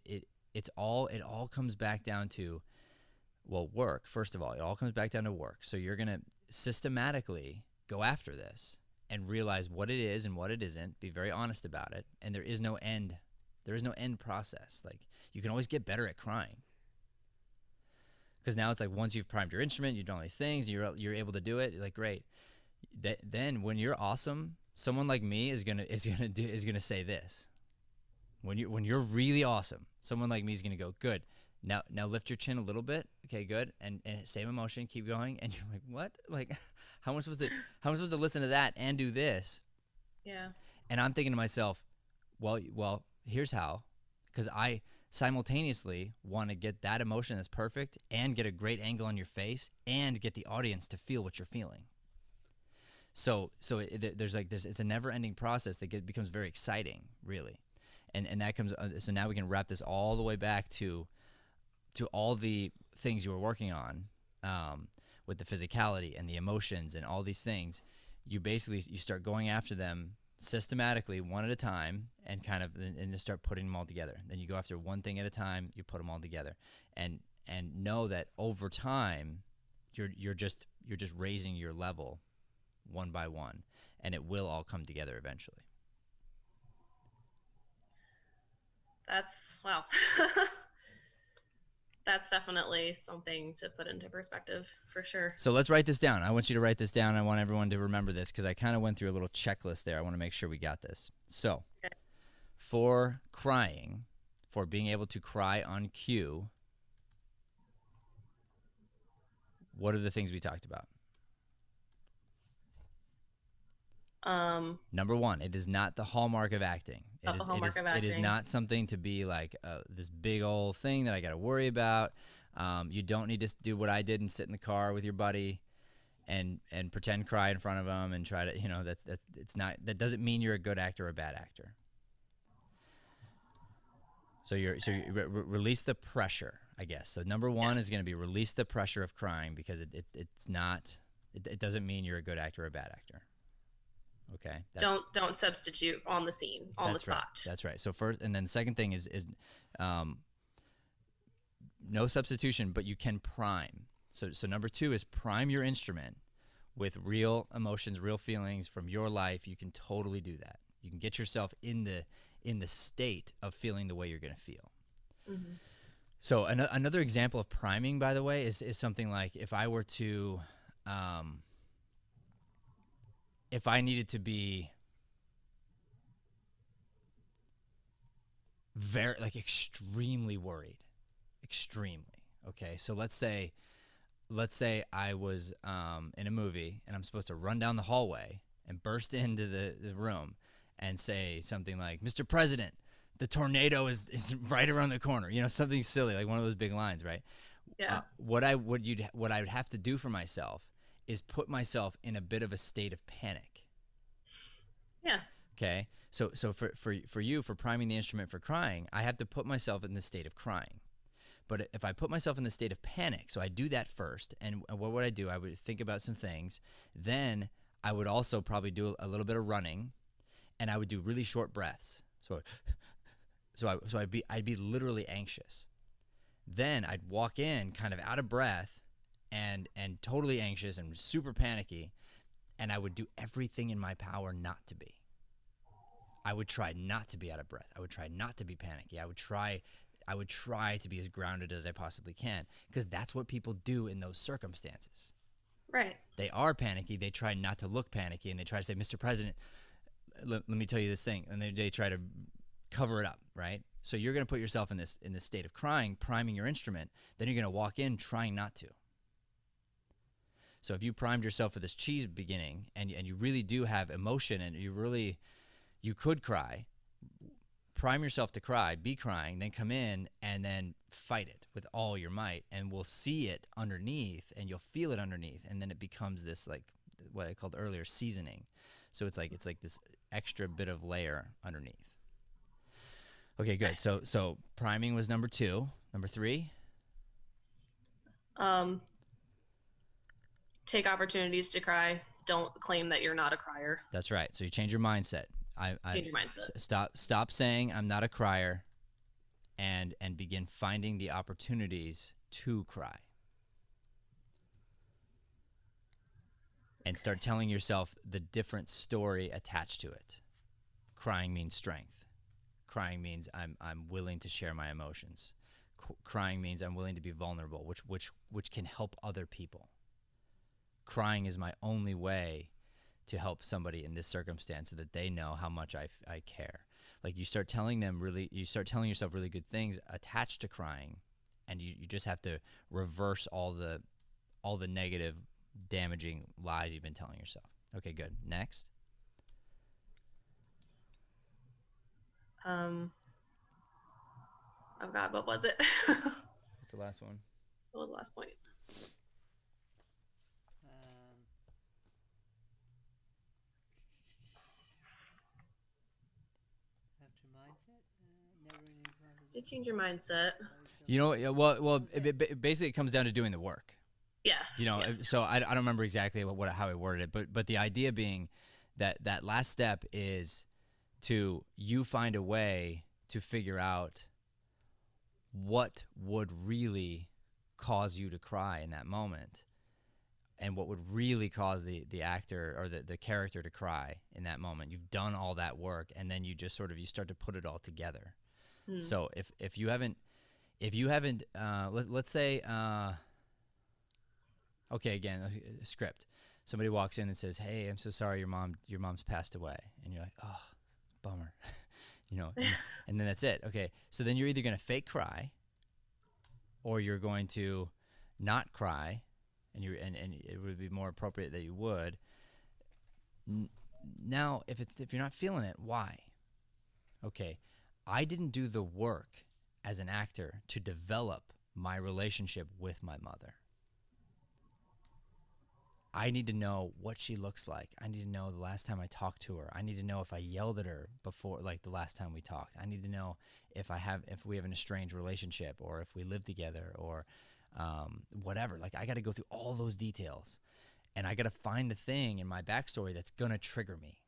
it all comes back down to, well, work. First of all, it all comes back down to work. So you're going to systematically go after this and realize what it is and what it isn't, be very honest about it, and there is no end process. Like, you can always get better at crying. Because now it's like, once you've primed your instrument, you've done all these things, you're able to do it, you're like, great. Then when you're awesome, someone like me is gonna say this. When you're really awesome, someone like me is gonna go, good. Now lift your chin a little bit. Okay, good. And same emotion, keep going. And you're like, what? Like, how am I supposed to listen to that and do this? Yeah. And I'm thinking to myself, well, here's how, because I simultaneously want to get that emotion that's perfect and get a great angle on your face and get the audience to feel what you're feeling. So there's like this. It's a never-ending process that becomes very exciting, really, and that comes. So now we can wrap this all the way back to all the things you were working on, with the physicality and the emotions and all these things. You start going after them systematically, one at a time, and just start putting them all together. Then you go after one thing at a time. You put them all together, and know that over time, you're just raising your level one by one, and it will all come together eventually. That's wow. That's definitely something to put into perspective for sure. So let's write this down. I want you to write this down. I want everyone to remember this because I kind of went through a little checklist there. I want to make sure we got this. So Okay. for crying, for being able to cry on cue, what are the things we talked about? Number one, it is not the hallmark of acting. It is not something to be like this big old thing that I got to worry about. You don't need to do what I did and sit in the car with your buddy and pretend cry in front of them and try to, that doesn't mean you're a good actor or a bad actor. So you release the pressure, I guess. So number one is going to be release the pressure of crying because it doesn't mean you're a good actor or a bad actor. Okay. Don't substitute on the scene, on the spot. Right. That's right. So first, and then the second thing is no substitution, but you can prime. So number two is prime your instrument with real emotions, real feelings from your life. You can totally do that. You can get yourself in the state of feeling the way you're going to feel. Mm-hmm. So another example of priming, by the way, is something like if I were to if I needed to be extremely worried, okay? So let's say I was in a movie and I'm supposed to run down the hallway and burst into the room and say something like, "Mr. President, the tornado is right around the corner." Something silly, like one of those big lines, right? Yeah. What I would have to do for myself is put myself in a bit of a state of panic. Yeah. Okay. So for you, for priming the instrument for crying, I have to put myself in the state of crying. But if I put myself in the state of panic, so I do that first, and what would I do? I would think about some things. Then I would also probably do a little bit of running, and I would do really short breaths. So I'd be literally anxious. Then I'd walk in kind of out of breath and totally anxious and super panicky, and I would do everything in my power not to be. I would try not to be out of breath. I would try not to be panicky. I would try to be as grounded as I possibly can, because that's what people do in those circumstances. Right. They are panicky. They try not to look panicky, and they try to say, "Mr. President, let me tell you this thing," and they try to cover it up, right? So you're going to put yourself in this state of crying, priming your instrument. Then you're going to walk in trying not to. So if you primed yourself for this cheese beginning, and you really do have emotion, and you could cry, prime yourself to cry, be crying, then come in and then fight it with all your might, and we'll see it underneath, and you'll feel it underneath, and then it becomes this, like what I called earlier, seasoning. So it's like this extra bit of layer underneath. Okay, good. So priming was number 2. Number 3? Take opportunities to cry. Don't claim that you're not a crier. That's right. So you change your mindset. Change your mindset. Stop saying I'm not a crier, and begin finding the opportunities to cry. And start telling yourself the different story attached to it. Crying means strength. Crying means I'm willing to share my emotions. Crying means I'm willing to be vulnerable, which can help other people. Crying is my only way to help somebody in this circumstance so that they know how much I care. Like you start telling yourself really good things attached to crying, and you just have to reverse all the negative damaging lies you've been telling yourself. Okay, good. Next. Oh God, what was it? What's the last one? What was the last point? Did change your mindset? You know, well, basically it comes down to doing the work. Yeah. You know, yes. so I don't remember exactly how he worded it, but the idea being that last step is to you find a way to figure out what would really cause you to cry in that moment, and what would really cause the actor or the character to cry in that moment. You've done all that work, and then you just sort of you start to put it all together. So if you haven't let's say okay, again, a script. Somebody walks in and says, "Hey, I'm so sorry, your mom's passed away," and you're like, "Oh, bummer," you know, and then that's it. Okay, so then you're either gonna fake cry, or you're going to not cry, and it would be more appropriate that you would. Now, if you're not feeling it, why? Okay, I didn't do the work as an actor to develop my relationship with my mother. I need to know what she looks like. I need to know the last time I talked to her. I need to know if I yelled at her before, like the last time we talked. I need to know if we have an estranged relationship, or if we live together, or whatever. Like, I got to go through all those details, and I got to find the thing in my backstory that's gonna trigger me.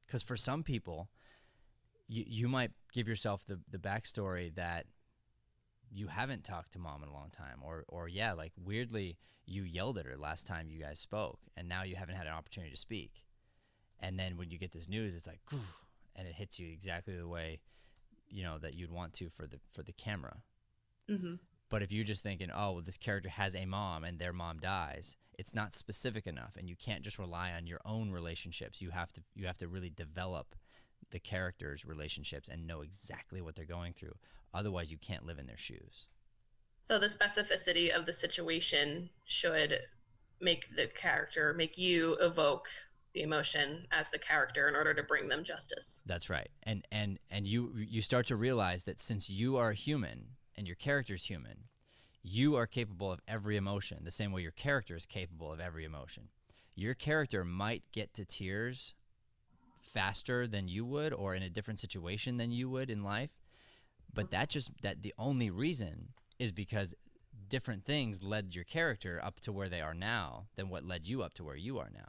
Because for some people, you might give yourself the backstory that you haven't talked to mom in a long time, or yeah, like weirdly you yelled at her last time you guys spoke, and now you haven't had an opportunity to speak. And then when you get this news, it's like, and it hits you exactly the way, you know, that you'd want to for the camera. Mm-hmm. But if you're just thinking, oh, well, this character has a mom and their mom dies, it's not specific enough, and you can't just rely on your own relationships. You have to really develop the characters' relationships and know exactly what they're going through. Otherwise, you can't live in their shoes. So the specificity of the situation should make you evoke the emotion as the character in order to bring them justice. That's right. And you start to realize that since you are human and your character's human, you are capable of every emotion the same way your character is capable of every emotion. Your character might get to tears faster than you would, or in a different situation than you would in life, but that the only reason is because different things led your character up to where they are now than what led you up to where you are now.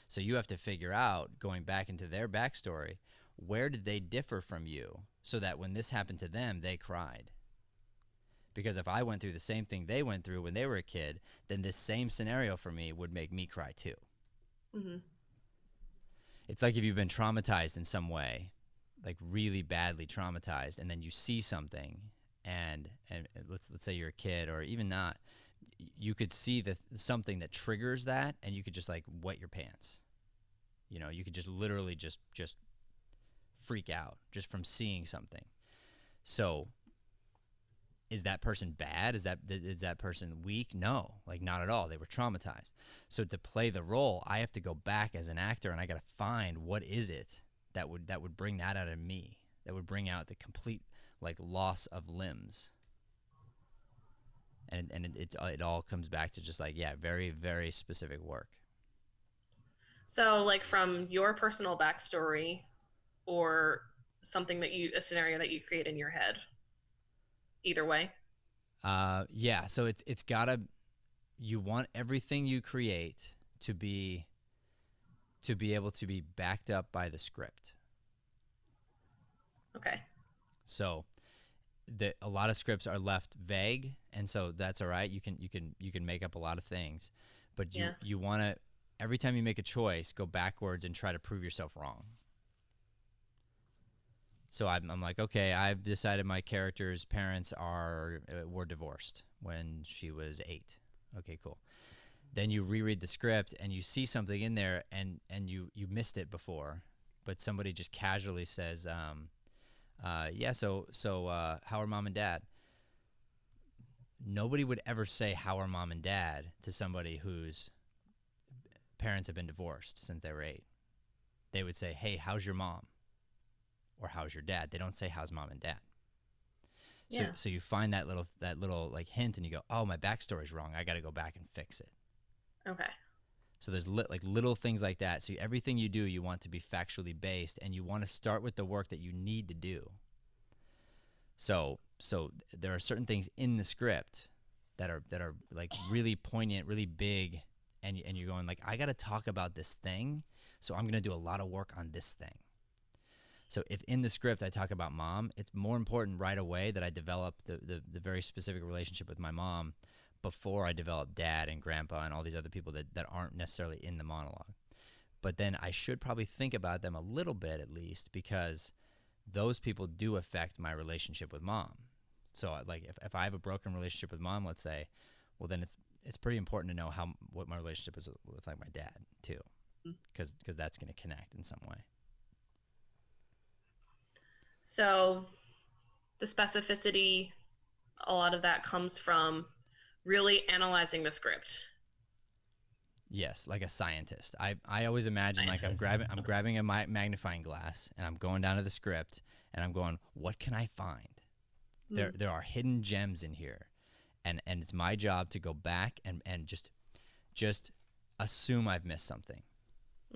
So you have to figure out, going back into their backstory, where did they differ from you, so that when this happened to them, they cried. Because if I went through the same thing they went through when they were a kid, then this same scenario for me would make me cry too. Mm-hmm. It's like if you've been traumatized in some way, like really badly traumatized, and then you see something, and let's say you're a kid, or even not, you could see something that triggers that, and you could just like wet your pants. You know, you could just literally just freak out just from seeing something. So is that person bad? Is that person weak? No, like not at all. They were traumatized. So to play the role, I have to go back as an actor, and I got to find what is it that would bring that out of me, that would bring out the complete like loss of limbs. And it all comes back to just like, yeah, very, very specific work. So like from your personal backstory, or something a scenario that you create in your head. Either way. Yeah. So it's gotta. You want everything you create to be able to be backed up by the script. Okay. So a lot of scripts are left vague, and so that's all right. You can make up a lot of things, but you want to, every time you make a choice, go backwards and try to prove yourself wrong. So I'm like, okay, I've decided my character's parents were divorced when she was 8. Okay, cool. Then you reread the script and you see something in there, and you missed it before, but somebody just casually says, yeah, so how are mom and dad? nobody would ever say how are mom and dad to somebody whose parents have been divorced since they were 8. They would say, hey, how's your mom? Or how's your dad? They don't say how's mom and dad. So, Yeah. so you find that little like hint, and you go, oh, my backstory's wrong. I got to go back and fix it. Okay. So there's like little things like that. So everything you do, you want to be factually based, and you want to start with the work that you need to do. So there are certain things in the script that are like really poignant, really big, and you're going like, I got to talk about this thing, so I'm going to do a lot of work on this thing. So if in the script I talk about mom, it's more important right away that I develop the very specific relationship with my mom before I develop dad and grandpa and all these other people that aren't necessarily in the monologue. But then I should probably think about them a little bit at least, because those people do affect my relationship with mom. So like if I have a broken relationship with mom, let's say, well then it's pretty important to know what my relationship is with like my dad too, because that's going to connect in some way. So the specificity, a lot of that comes from really analyzing the script. Yes, like a scientist. I always imagine like I'm grabbing a magnifying glass, and I'm going down to the script, and I'm going, what can I find? There are hidden gems in here, and it's my job to go back and just assume I've missed something.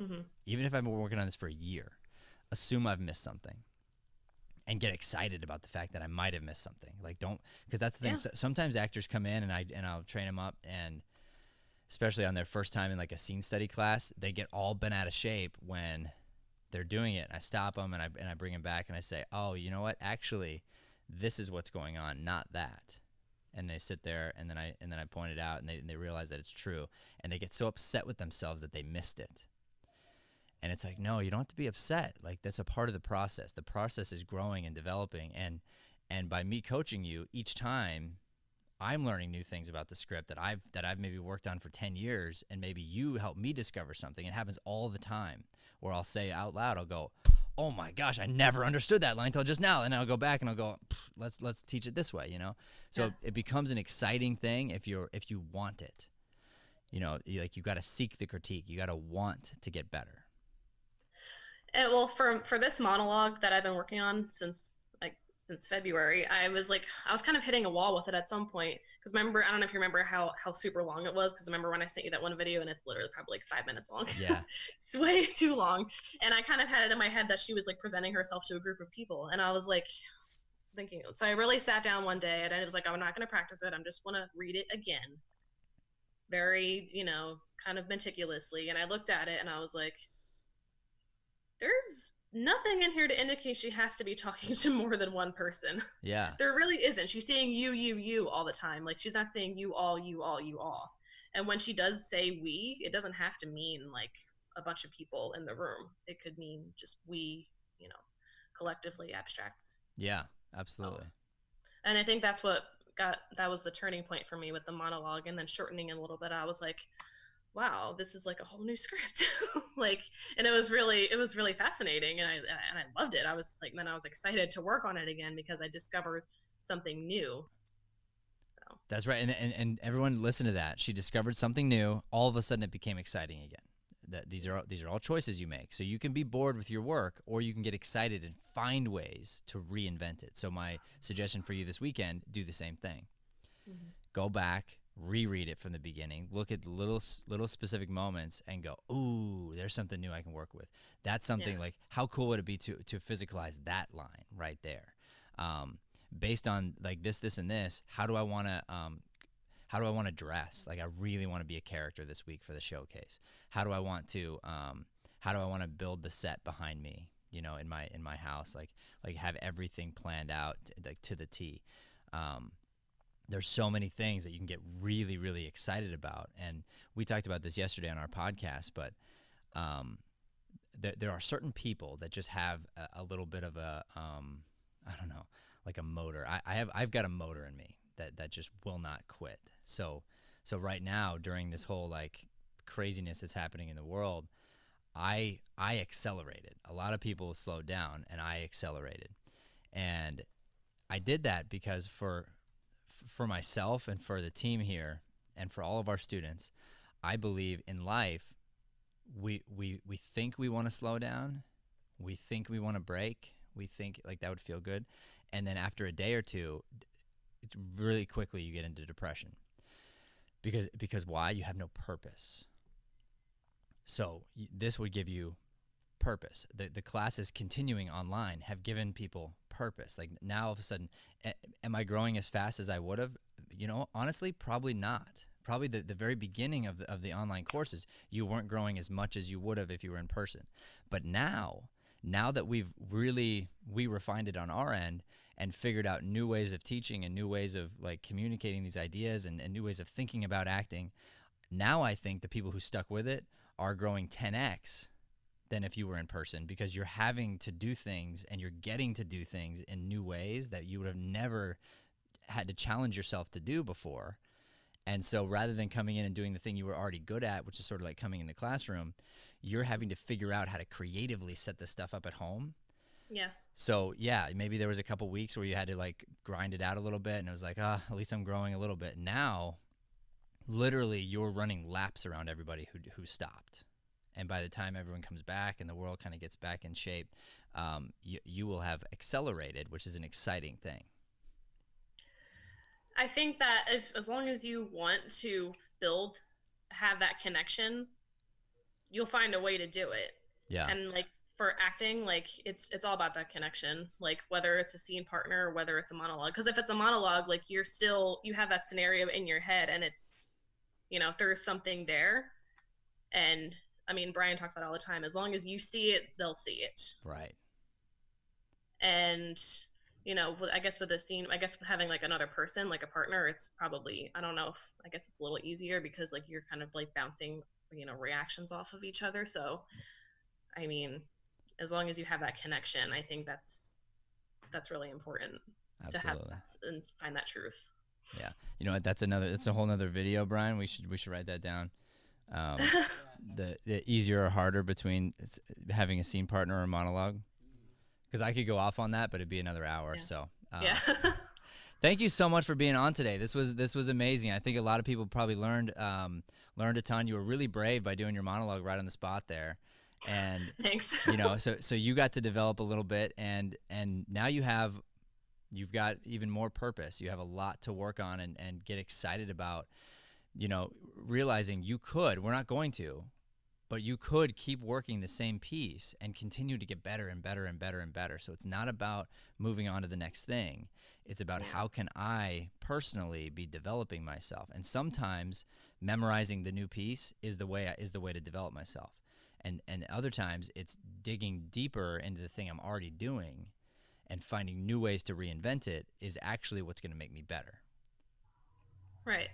Mm-hmm. Even if I've been working on this for a year, assume I've missed something. And get excited about the fact that I might have missed something. Like because that's the thing. Yeah. Sometimes actors come in and I'll train them up, and especially on their first time in like a scene study class, they get all bent out of shape when they're doing it. I stop them and I bring them back and I say, oh, you know what? Actually, this is what's going on, not that. And they sit there and then I point it out, and they realize that it's true, and they get so upset with themselves that they missed it. And it's like, no, you don't have to be upset. Like, that's a part of the process. The process is growing and developing. And by me coaching you each time, I'm learning new things about the script that I've maybe worked on for 10 years, and maybe you help me discover something. It happens all the time where I'll say out loud, I'll go, oh my gosh, I never understood that line until just now. And I'll go back and I'll go, let's teach it this way, you know? So Yeah. it becomes an exciting thing if you want it. You know, you got to seek the critique. You got to want to get better. And well, for this monologue that I've been working on since February, I was kind of hitting a wall with it at some point, because I don't know if you remember how super long it was, because remember when I sent you that one video and it's literally probably like 5 minutes long. Yeah. It's way too long. And I kind of had it in my head that she was like presenting herself to a group of people, and I was like thinking, so I really sat down one day and I was like, I'm not going to practice it. I'm just want to read it again, very, kind of meticulously. And I looked at it and I was like, there's nothing in here to indicate she has to be talking to more than one person. Yeah. There really isn't. She's saying you all the time. Like, she's not saying you all, you all, you all. And when she does say we, it doesn't have to mean like a bunch of people in the room. It could mean just we, collectively, abstracts. Yeah, absolutely. And I think that was the turning point for me with the monologue, and then shortening it a little bit. I was like, wow, this is like a whole new script. And it was really fascinating, and I loved it. I was like, then I was excited to work on it again because I discovered something new. So That's right. And everyone listen to that. She discovered something new. All of a sudden it became exciting again. These are all choices you make. So you can be bored with your work, or you can get excited and find ways to reinvent it. So my suggestion for you this weekend, do the same thing. Mm-hmm. Go back, reread it from the beginning, look at little specific moments and go, ooh, there's something new I can work with. That's something like, how cool would it be to physicalize that line right there? Based on like this, and this, how do I want to dress? Like, I really want to be a character this week for the showcase. How do I want to build the set behind me, in my house, like have everything planned out like to the T. There's so many things that you can get really, really excited about. And we talked about this yesterday on our podcast, but there are certain people that just have a little bit of a, I don't know, like a motor. I've got a motor in me that just will not quit. So right now, during this whole like craziness that's happening in the world, I accelerated. A lot of people slowed down, and I accelerated. And I did that because for for myself and for the team here and for all of our students, I believe in life, we think we want to slow down. We think we want to break. We think like that would feel good. And then after a day or two, it's really quickly you get into depression. Because why? You have no purpose. So this would give you purpose. The classes continuing online have given people purpose. Like now all of a sudden, am I growing as fast as I would have? You know, honestly, probably not. Probably the very beginning of the online courses, you weren't growing as much as you would have if you were in person. But now that we refined it on our end and figured out new ways of teaching and new ways of like communicating these ideas and new ways of thinking about acting, now I think the people who stuck with it are growing 10x than if you were in person, because you're having to do things and you're getting to do things in new ways that you would have never had to challenge yourself to do before. And so rather than coming in and doing the thing you were already good at, which is sort of like coming in the classroom, you're having to figure out how to creatively set this stuff up at home. Yeah. So yeah, maybe there was a couple weeks where you had to like grind it out a little bit and it was like, at least I'm growing a little bit. Now, literally you're running laps around everybody who stopped. And by the time everyone comes back and the world kind of gets back in shape, you will have accelerated, which is an exciting thing. I think that as long as you want to have that connection, you'll find a way to do it. Yeah. And like for acting, like it's all about that connection, like whether it's a scene partner or whether it's a monologue. Because if it's a monologue, like you have that scenario in your head and it's, you know, there's something there. And I mean, Brian talks about it all the time. As long as you see it, they'll see it. Right. And, you know, I guess with a scene, I guess having like another person, like a partner, it's probably, I don't know if, I guess it's a little easier because like you're kind of like bouncing, you know, reactions off of each other. So, I mean, as long as you have that connection, I think that's really important. Absolutely. To have that and find that truth. Yeah. You know what? That's a whole nother video, Brian. We should write that down. The easier or harder between having a scene partner or a monologue, because I could go off on that, but it'd be another hour. Yeah. So yeah. Thank you so much for being on today. This was amazing. I think a lot of people probably learned a ton. You were really brave by doing your monologue right on the spot there, and thanks. You know, so you got to develop a little bit, and now you've got even more purpose. You have a lot to work on and get excited about. You know, realizing we're not going to, but you could keep working the same piece and continue to get better and better and better and better. So it's not about moving on to the next thing. It's about how can I personally be developing myself. And sometimes memorizing the new piece is the way to develop myself. And other times it's digging deeper into the thing I'm already doing and finding new ways to reinvent it is actually what's going to make me better. Right.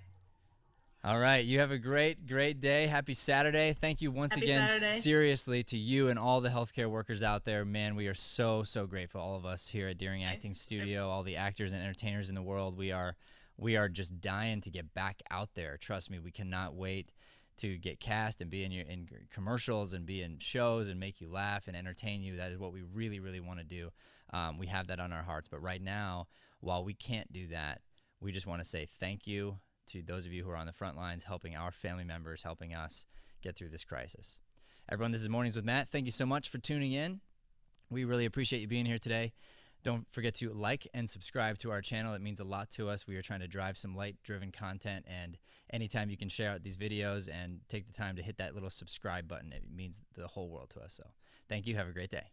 All right. You have a great day. Happy Saturday. Thank you once again, seriously, to you and all the healthcare workers out there. Man, we are so, so grateful, all of us here at Deering Acting Studio, all the actors and entertainers in the world. We are just dying to get back out there. Trust me, we cannot wait to get cast and be in commercials and be in shows and make you laugh and entertain you. That is what we really, really want to do. We have that on our hearts. But right now, while we can't do that, we just want to say thank you to those of you who are on the front lines, helping our family members, helping us get through this crisis. Everyone, this is Mornings with Matt. Thank you so much for tuning in. We really appreciate you being here today. Don't forget to like and subscribe to our channel. It means a lot to us. We are trying to drive some light-driven content, and anytime you can share out these videos and take the time to hit that little subscribe button, it means the whole world to us. So thank you. Have a great day.